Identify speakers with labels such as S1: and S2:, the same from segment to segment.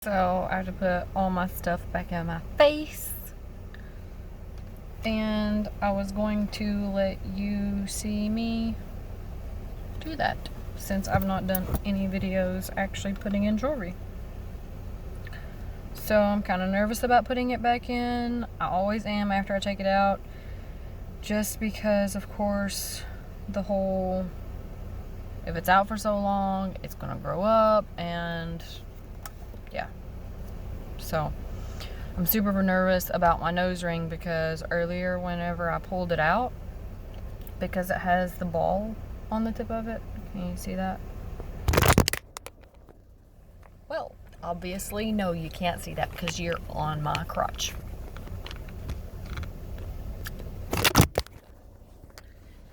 S1: So I have to put all my stuff back in my face, and I was going to let you see me do that since I've not done any videos actually putting in jewelry. So I'm kind of nervous about putting it back in. I always am after I take it out, just because of course the whole, if it's out for so long it's gonna grow up, and yeah. So I'm super nervous about my nose ring because earlier whenever I pulled it out, because it has the ball on the tip of it, can you see that? Well, obviously no, you can't see that because you're on my crotch.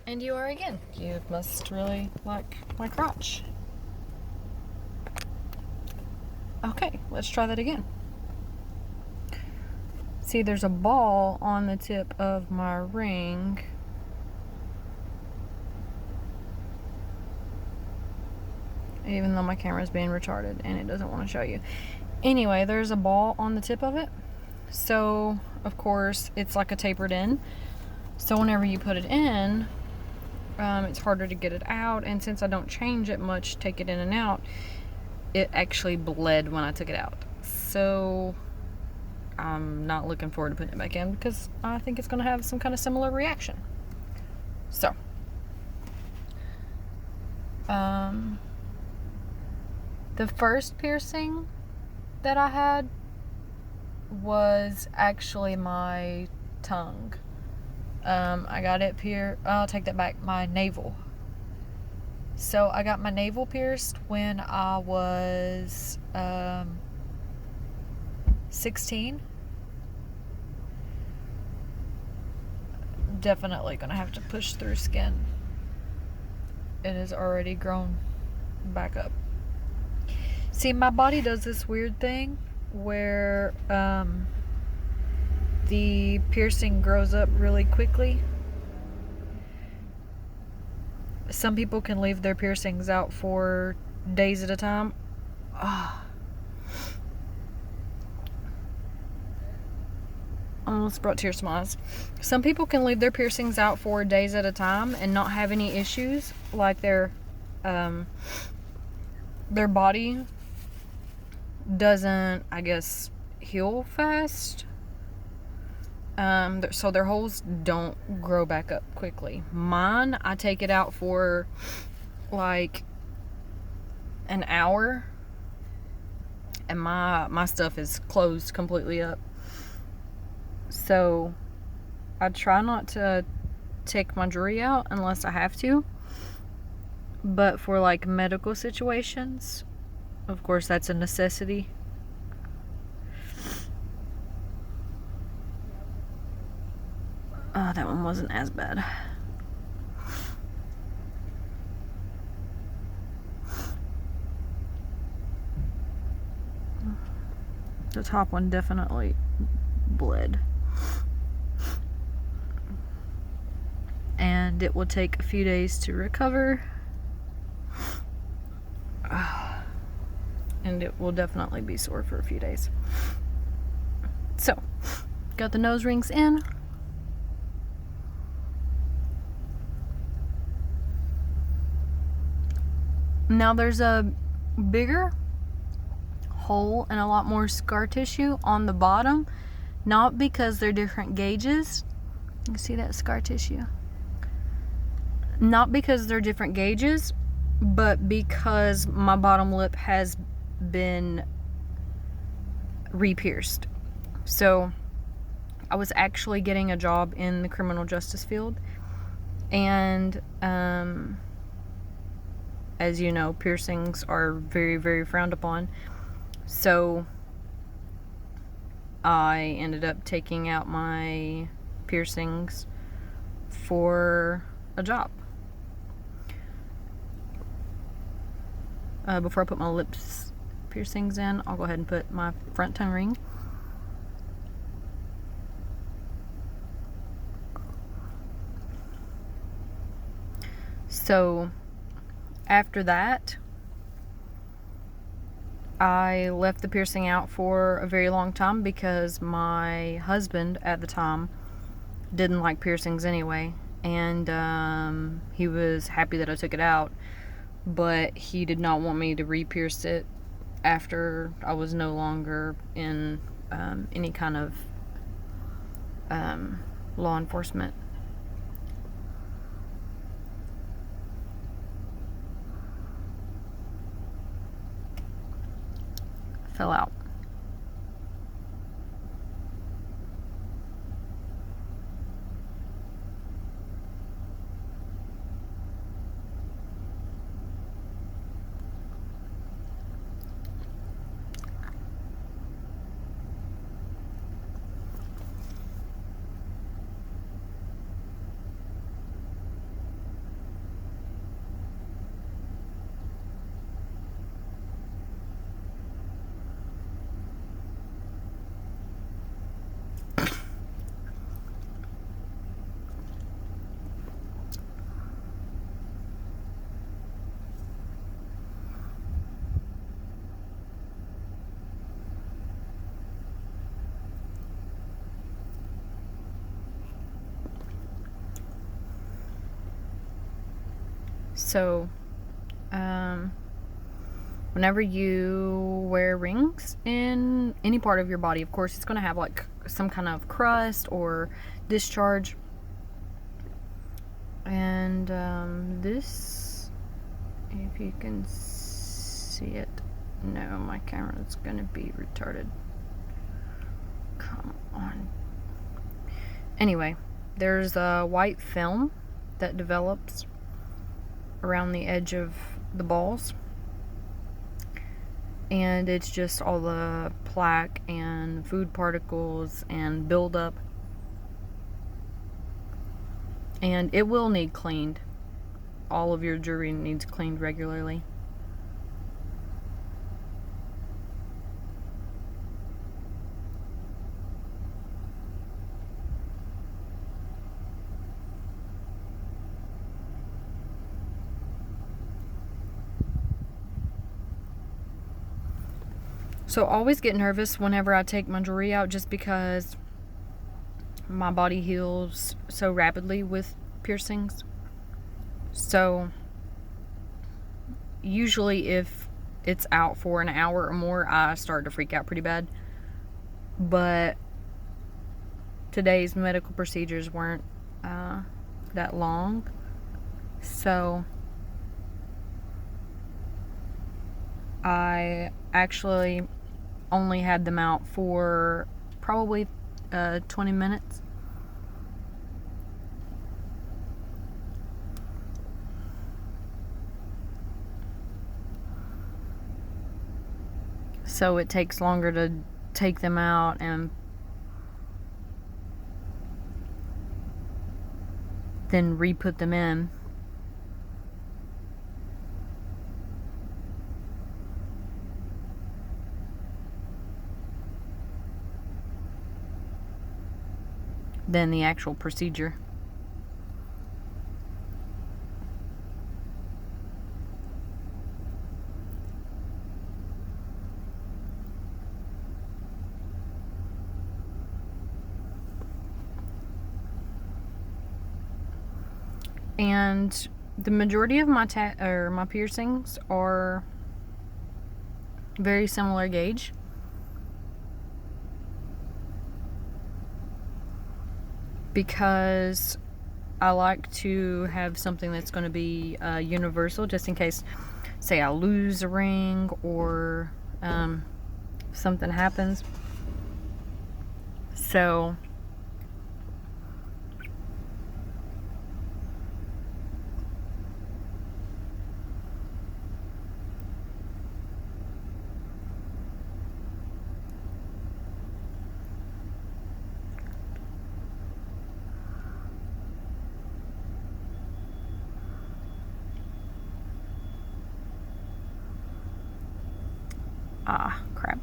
S1: And you are again. You must really like my crotch. Okay, let's try that again. See, there's a ball on the tip of my ring. Even though my camera's being retarded and it doesn't want to show you. Anyway, there's a ball on the tip of it. So, of course, it's like a tapered end. So whenever you put it in, it's harder to get it out. And since I don't change it much, take it in and out, it actually bled when I took it out. So I'm not looking forward to putting it back in because I think it's going to have some kind of similar reaction. So, the first piercing that I had was actually my tongue. I got it I'll take that back, my navel. So I got my navel pierced when I was 16. Definitely gonna have to push through skin. It has already grown back up. See, my body does this weird thing where the piercing grows up really quickly. Some people can leave their piercings out for days at a time. Almost brought tears to my eyes. Some people can leave their piercings out for days at a time and not have any issues, like their body doesn't, I guess, heal fast. So their holes don't grow back up quickly. Mine, I take it out for like an hour and my stuff is closed completely up. So I try not to take my jewelry out unless I have to. But for like medical situations, of course, that's a necessity. That one wasn't as bad. The top one definitely bled. And it will take a few days to recover. And it will definitely be sore for a few days. So, got the nose rings in. Now there's a bigger hole and a lot more scar tissue on the bottom. Not because they're different gauges. You can see that scar tissue. Not because they're different gauges, but because my bottom lip has been re-pierced. So I was actually getting a job in the criminal justice field, and as you know, piercings are very, very frowned upon. So I ended up taking out my piercings for a job. Before I put my lips piercings in, I'll go ahead and put my front tongue ring. So after that, I left the piercing out for a very long time because my husband at the time didn't like piercings anyway, and he was happy that I took it out, but he did not want me to re-pierce it after I was no longer in any kind of law enforcement. Fell out. So, whenever you wear rings in any part of your body, of course, it's going to have like some kind of crust or discharge. And this, if you can see it, no, my camera's going to be retarded. Come on. Anyway, there's a white film that develops around the edge of the balls, and it's just all the plaque and food particles and buildup, and it will need cleaned. All of your jewelry needs cleaned regularly. So always get nervous whenever I take my jewelry out, just because my body heals so rapidly with piercings. So usually if it's out for an hour or more, I start to freak out pretty bad. But today's medical procedures weren't that long, so I actually only had them out for probably 20 minutes. So it takes longer to take them out and then re-put them in. Than the actual procedure. And the majority of my piercings are very similar gauge. Because I like to have something that's going to be universal, just in case, say, I lose a ring or something happens. So crap.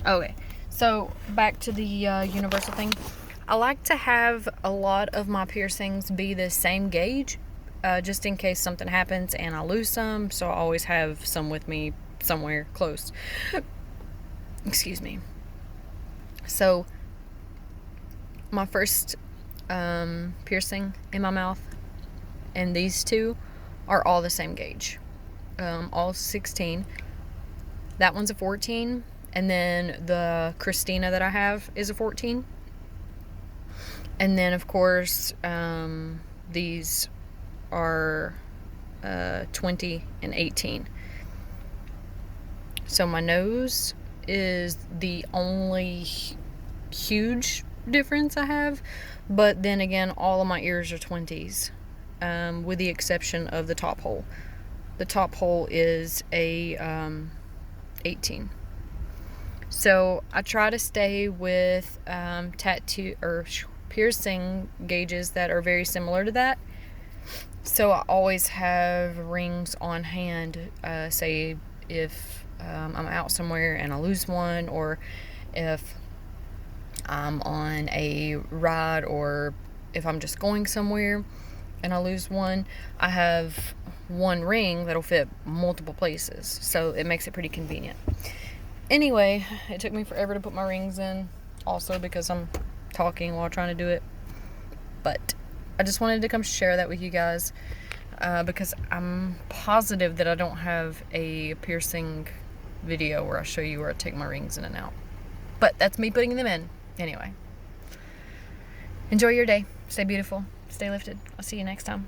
S1: Okay, so back to the universal thing. I like to have a lot of my piercings be the same gauge, just in case something happens and I lose some, so I always have some with me somewhere close. Excuse me. So, my first piercing in my mouth and these two are all the same gauge. All 16. That one's a 14, and then the Christina that I have is a 14. And then, of course, these are 20 and 18. So my nose is the only huge difference I have, but then again, all of my ears are 20s, with the exception of the top hole. The top hole is a 18. So I try to stay with tattoo or piercing gauges that are very similar to that. So I always have rings on hand, say if I'm out somewhere and I lose one, or if I'm on a ride, or if I'm just going somewhere and I lose one, I have one ring that'll fit multiple places, so it makes it pretty convenient. Anyway, it took me forever to put my rings in, also because I'm talking while trying to do it, but I just wanted to come share that with you guys, because I'm positive that I don't have a piercing video where I show you where I take my rings in and out, but that's me putting them in. Anyway, enjoy your day, stay beautiful, stay lifted. I'll see you next time.